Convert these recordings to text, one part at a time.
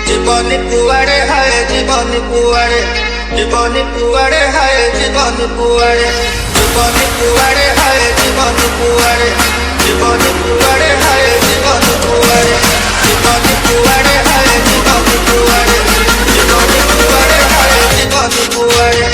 জীবনী পুয়ারে হায় জীবনী পুয়ারে জীবনী পুয়ারে হায় জীবনী পুয়ারে জীবনী পুয়ারে হায় জীবনী পুয়ারে জীবনী পুয়ারে হায় জীবনী পুয়ারে জীবনী পুয়ারে হায় জীবনী পুয়ারে জীবনী পুয়ারে হায় জীবনী পুয়ারে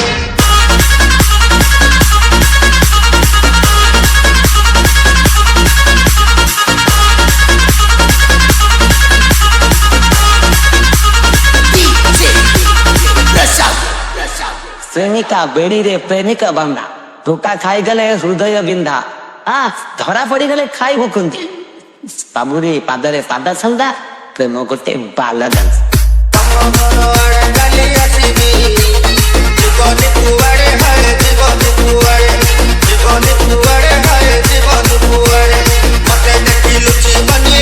প্রেমিকা বেড়িরে প্রেমিকা বান্ধা ধোকা খাই গেলে হৃদয় বিন্ধা ধরা পড়ি গেলে খাইব কুন্তি বাবুরে পাদরে পাদা ছন্দা প্রেম গোটে বাল ডান্স জীবনী পুয়ারে হায় জীবনী পুয়ারে জীবনী পুয়ারে হায় জীবনী পুয়ারে মতে দেখি লুচি বানি